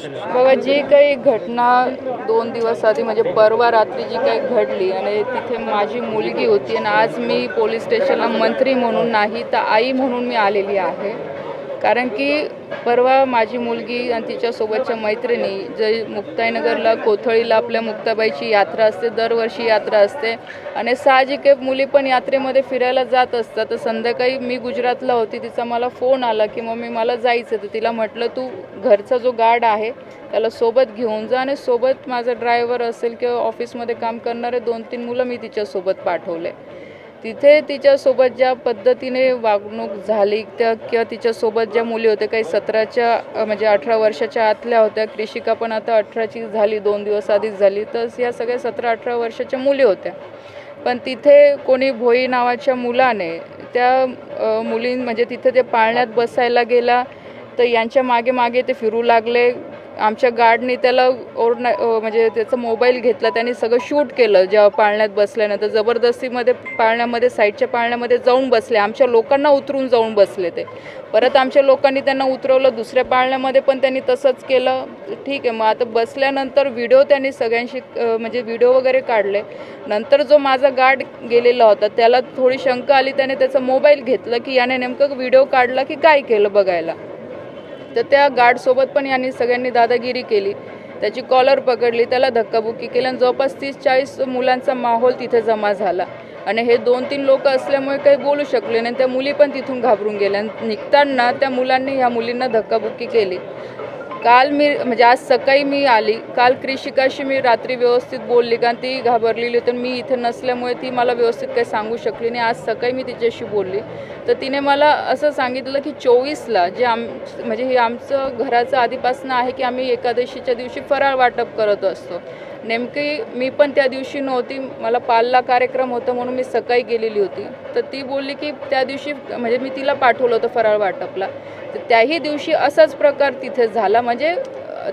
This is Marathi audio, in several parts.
बघा, जी काही घटना 2 दिवस आधी म्हणजे परवा रात्री जी काही घडली आणि तिथे माझी मुलगी होती आणि आज मी पोलीस स्टेशनला मंत्री म्हणून नाही तर आई म्हणून मी आलेली आहे. कारण की परवा माझी मुलगी आणि तिच्यासोबतच्या मैत्रिणी जे मुक्ताईनगरला कोथळीला आपल्या मुक्ताबाईची यात्रा असते, दरवर्षी यात्रा असते आणि साहजिक आहे मुली पण यात्रेमध्ये फिरायला जात असतात. तर संध्याकाळी मी गुजरातला होती, तिचा मला फोन आला की मम्मी मला जायचं. तर तिला म्हटलं तू घरचा जो गार्ड आहे त्याला सोबत घेऊन जा आणि सोबत माझा ड्रायव्हर असेल किंवा ऑफिसमध्ये काम करणारे 2-3 मुलं मी तिच्यासोबत पाठवले. तिथे तिच्यासोबत ज्या पद्धतीने वागणूक झाली किंवा तिच्यासोबत ज्या मुली होत्या, काही 17च्या म्हणजे 18 वर्षाच्या आतल्या होत्या. कृषिका पण आता 18ची झाली, 2 दिवस आधीच झाली. तर या सगळ्या 17-18 वर्षाच्या मुली होत्या. पण तिथे कोणी भोई नावाच्या मुलाने त्या मुली म्हणजे तिथे ते पाळण्यात बसायला गेला तर यांच्या मागे मागे ते फिरू लागले. आमच्या गार्डनी त्याला म्हणजे त्याचा मोबाईल घेतला, त्यांनी सगळं शूट केलं. जेव्हा पाळण्यात बसल्यानंतर जबरदस्तीमध्ये पाळण्यामध्ये साईडच्या पाळण्यामध्ये जाऊन बसले. आमच्या लोकांना उतरून जाऊन बसले. ते परत आमच्या लोकांनी त्यांना उतरवलं. दुसऱ्या पाळण्यामध्ये पण त्यांनी तसंच केलं. ठीक आहे, मग आता बसल्यानंतर व्हिडिओ त्यांनी सगळ्यांशी म्हणजे व्हिडिओ वगैरे काढले. नंतर जो माझा गार्ड गेलेला होता त्याला थोडी शंका आली. त्याने त्याचा मोबाईल घेतला की याने नेमकं व्हिडिओ काढला की काय केलं बघायला. तर त्या गार्डसोबत पण यांनी सगळ्यांनी दादागिरी केली. त्याची कॉलर पकडली, त्याला धक्काबुक्की केली आणि जवळपास 30-40 मुलांचा माहोल तिथे जमा झाला. आणि हे 2-3 लोक असल्यामुळे काही बोलू शकले नाही. त्या मुली पण तिथून घाबरून गेल्या. निघताना त्या मुलांनी ह्या मुलींना धक्काबुक्की केली. काल मी म्हणजे आज सकाळी मी आली, काल कृषिकाशी मी रात्री व्यवस्थित बोलली कारण ती घाबरलेली होती. मी इथे नसल्यामुळे ती मला व्यवस्थित काही सांगू शकली नाही. आज सकाळी मी तिच्याशी बोलली तर तिने मला असं सांगितलं की 24ला जे म्हणजे हे आमचं घराचं आधीपासून आहे की आम्ही एकादशीच्या दिवशी फराळ वाटप करत असतो. नेमकी मी पण त्या दिवशी नव्हती, मला पालला कार्यक्रम होता म्हणून मी सकाळी गेलेली होती. तर ती बोलली की त्या दिवशी म्हणजे मी तिला पाठवलं होतं फराळ वाटपला. तर त्याही दिवशी असाच प्रकार तिथे झाला. म्हणजे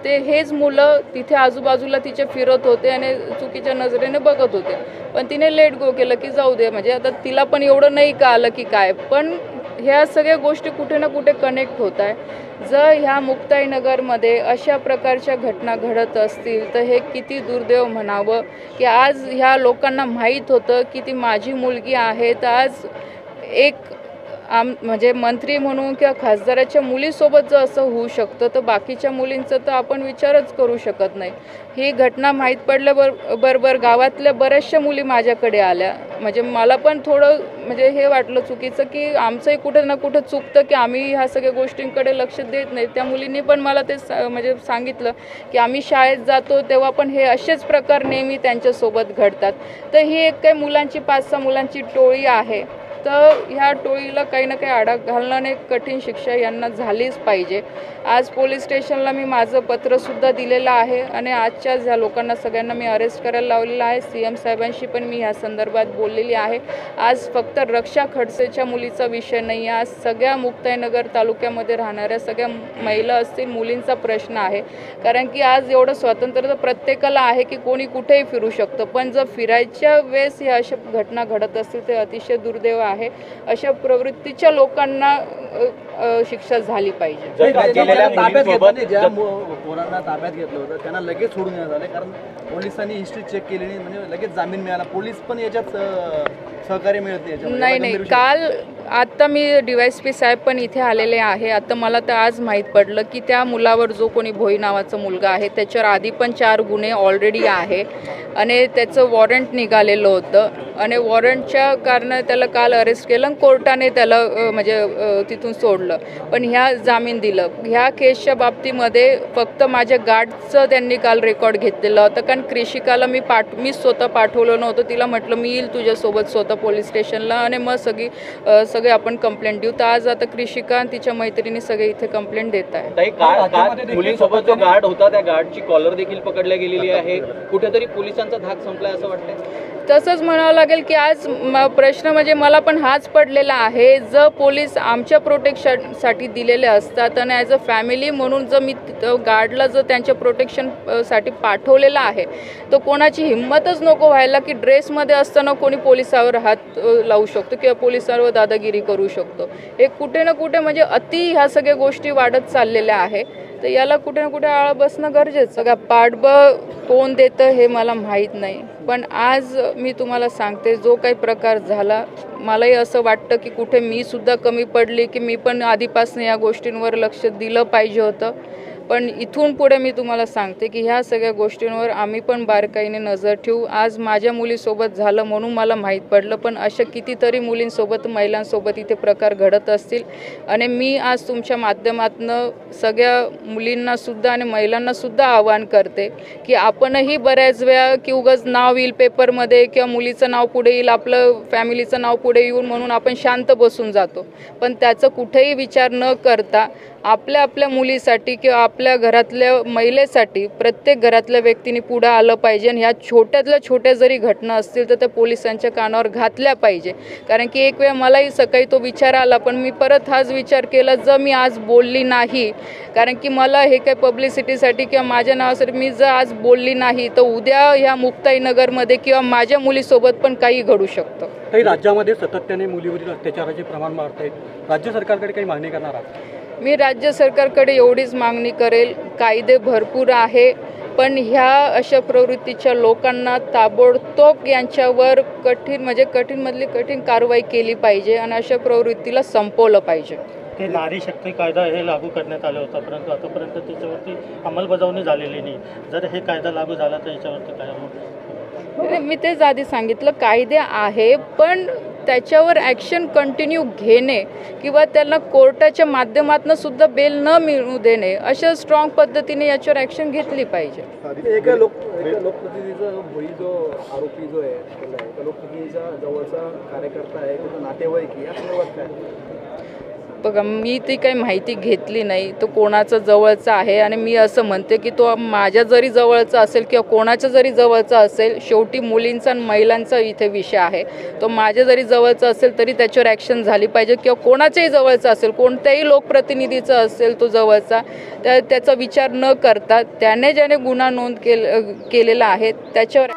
ते हेच मुलं तिथे आजूबाजूला तिचे फिरत होते आणि चुकीच्या नजरेने बघत होते. पण तिने लेट गो केलं की जाऊ दे, म्हणजे आता तिला पण एवढं नाही का आलं की काय. पण ह्या सगळ्या गोष्टी कुठे ना कुठे कनेक्ट होत आहे. जर ह्या मुक्ताईनगरमध्ये अशा प्रकारच्या घटना घडत असतील तर हे किती दुर्दैव म्हणावं की आज ह्या लोकांना माहीत होतं की ती माझी मुलगी आहे. तर आज एक म्हणजे मंत्री म्हणून किंवा खासदाराच्या मुलीसोबत जर असं होऊ शकतं तर बाकीच्या मुलींचं तर आपण विचारच करू शकत नाही. ही घटना माहीत पडल्याबरोबर गावातल्या बऱ्याचशा मुली माझ्याकडे आल्या. म्हणजे मला पण थोडं म्हणजे हे वाटलं चुकीचं की आमचंही कुठं ना कुठं चुकतं की आम्ही ह्या सगळ्या गोष्टींकडे लक्ष देत नाही. त्या मुलींनी पण मला ते म्हणजे सांगितलं की आम्ही शाळेत जातो तेव्हा पण हे असेच प्रकार नेहमी त्यांच्यासोबत घडतात. तर ही एक काही मुलांची 5-6 मुलांची टोळी आहे. तर ह्या टोळीला काही ना काही आळा घालण्याने कठीण शिक्षा यांना झालीच पाहिजे. आज पोलीस स्टेशनला मी माझं पत्रसुद्धा दिलेलं आहे आणि आजच्याच ह्या लोकांना सगळ्यांना मी अरेस्ट करायला लावलेलं आहे. CM साहेबांशी पण मी ह्या संदर्भात बोललेली आहे. आज फक्त रक्षा खडसेच्या मुलीचा विषय नाही आहे, आज सगळ्या मुक्ताईनगर तालुक्यामध्ये राहणाऱ्या सगळ्या महिला असतील, मुलींचा प्रश्न आहे. कारण की आज एवढं स्वातंत्र्य प्रत्येकाला आहे की कोणी कुठेही फिरू शकतं. पण जर फिरायच्या वेळेस ह्या अशा घटना घडत असतील ते अतिशय दुर्दैव आहे. अशा प्रवृत्तीच्या लोकांना शिक्षा झाली पाहिजे. ज्या पोरांना ताब्यात घेतलं होतं त्यांना लगेच सोडून देण्यात आले कारण पोलिसांनी हिस्ट्री चेक केली नाही, म्हणजे लगेच जामीन मिळाला. पोलीस पण याच्यात सहकार्य मिळत नाही. काल आता मी DYSP साहेब पण इथे आलेले आहे. आता मला तर आज माहीत पडलं की त्या मुलावर जो कोणी भोई नावाचा मुलगा आहे त्याच्यावर आधी पण 4 गुन्हे ऑलरेडी आहे आणि त्याचं वॉरंट निघालेलं होतं आणि वॉरंटच्या कारण त्याला काल अरेस्ट केलं. कोर्टाने त्याला म्हणजे तिथून सोडलं पण ह्या जामीन दिलं. ह्या केसच्या बाबतीमध्ये फक्त माझ्या गार्डचं त्यांनी काल रेकॉर्ड घेतलेलं होतं कारण कृषिकाला मी स्वतः पाठवलं नव्हतं. तिला म्हटलं मी येईल तुझ्यासोबत स्वतः पोलीस स्टेशनला आणि मग सगळे आपण कंप्लेंट देऊ. तर आज आता कृषिका आणि तिच्या मैत्रिणी सगळे इथे कंप्लेंट देत आहे. मुलींसोबत जो गार्ड होता त्या गार्डची कॉलर देखील पकडल्या गेलेली आहे. कुठेतरी पोलिसांचा धाक संपलाय असं वाटतंय. तसंच म्हणावं लागेल की आज प्रश्न म्हणजे मला पण हाच पडलेला आहे. जर पोलीस आमच्या प्रोटेक्शनसाठी दिलेले असतात आणि ॲज अ फॅमिली म्हणून जर मी गार्डला जर त्यांच्या प्रोटेक्शनसाठी पाठवलेलं आहे तर कोणाची हिंमतच नको व्हायला की ड्रेसमध्ये असताना कोणी पोलिसावर हात लावू शकतो किंवा पोलिसांवर दादागिरी करू शकतो. हे कुठे ना कुठे म्हणजे ह्या सगळ्या गोष्टी वाढत चाललेल्या आहे. तर याला कुठे ना कुठे आळा बसणं गरजेचं. का पाठबळ कोण देतं हे मला माहीत नाही, पण आज मी तुम्हाला सांगते जो काही प्रकार झाला मलाही असं वाटतं की कुठे मी सुद्धा कमी पडली, की मी पण आधीपासून या गोष्टींवर लक्ष दिलं पाहिजे होतं. पण इथून पुढे मी तुम्हाला सांगते की ह्या सगळ्या गोष्टींवर आम्ही पण बारकाईने नजर ठेवू. आज माझ्या मुलीसोबत झालं म्हणून मला माहीत पडलं, पण अशा कितीतरी मुलींसोबत महिलांसोबत इथे प्रकार घडत असतील. आणि मी आज तुमच्या माध्यमातून सगळ्या मुलींनासुद्धा आणि महिलांनासुद्धा आवाहन करते की आपणही बऱ्याच वेळा की उगाच नाव येईल पेपरमध्ये किंवा मुलीचं नाव पुढे येईल, आपलं फॅमिलीचं नाव पुढे येऊन म्हणून आपण शांत बसून जातो. पण त्याचा कुठेही विचार न करता आपल्या मुलीसाठी किंवा आपल्या घरातल्या महिलेसाठी प्रत्येक घरातल्या व्यक्तीने पुढे आलं पाहिजे. आणि ह्या छोट्यातल्या छोट्या जरी घटना असतील तर त्या पोलिसांच्या कानावर घातल्या पाहिजे. कारण की एक वेळ मलाही सकाळी तो विचार आला, पण मी परत हाच विचार केला, जर मी आज बोलली नाही, कारण की मला हे काही पब्लिसिटीसाठी किंवा माझ्या नावासाठी मी जर आज बोलली नाही तर उद्या ह्या मुक्ताईनगरमध्ये किंवा माझ्या मुलीसोबत पण काही घडू शकतं. काही राज्यामध्ये सातत्याने मुलीवरील अत्याचाराचे प्रमाण वाढत आहे. राज्य सरकारकडे काही मागणी करणार आहात? मी राज्य सरकारकडे एवढीच मागणी करेल, कायदे भरपूर आहे, पण ह्या अशा प्रवृत्तीच्या लोकांना ताबडतोब यांच्यावर कठीणमधली कठीण कारवाई केली पाहिजे आणि अशा प्रवृत्तीला संपवलं पाहिजे. ते नारी शक्ती कायदा हे लागू करण्यात आलं होतं, परंतु आतापर्यंत त्याच्यावरती अंमलबजावणी झालेली नाही. जर हे कायदा लागू झाला तर याच्यावरती काय? मी तेच आधी सांगितलं, कायदे आहे पण त्याच्यावर ॲक्शन कंटिन्यू घेणे किंवा त्यांना कोर्टाच्या माध्यमातून सुद्धा बेल न मिळू देणे, अशा स्ट्रॉंग पद्धतीने याच्यावर ॲक्शन घेतली पाहिजे. एका लोकप्रतिनिधीचा भाई जो आरोपी जो आहे त्या लोकप्रतिनिधीचा जवळचा कार्यकर्ता आहे, त्याचा नातेवाईक या संदर्भात काय? बघा, मी ती काही माहिती घेतली नाही तो कोणाचा जवळचा आहे. आणि मी असं म्हणते की तो माझ्या जरी जवळचा असेल किंवा कोणाच्या जरी जवळचा असेल, शेवटी मुलींचा आणि महिलांचा इथे विषय आहे. तो माझ्या जरी जवळचा असेल तरी त्याच्यावर ॲक्शन झाली पाहिजे, किंवा कोणाच्याही जवळचा असेल, कोणत्याही लोकप्रतिनिधीचा असेल तो जवळचा, त्याचा विचार न करता त्याने ज्याने गुन्हा नोंद केलेला आहे त्याच्यावर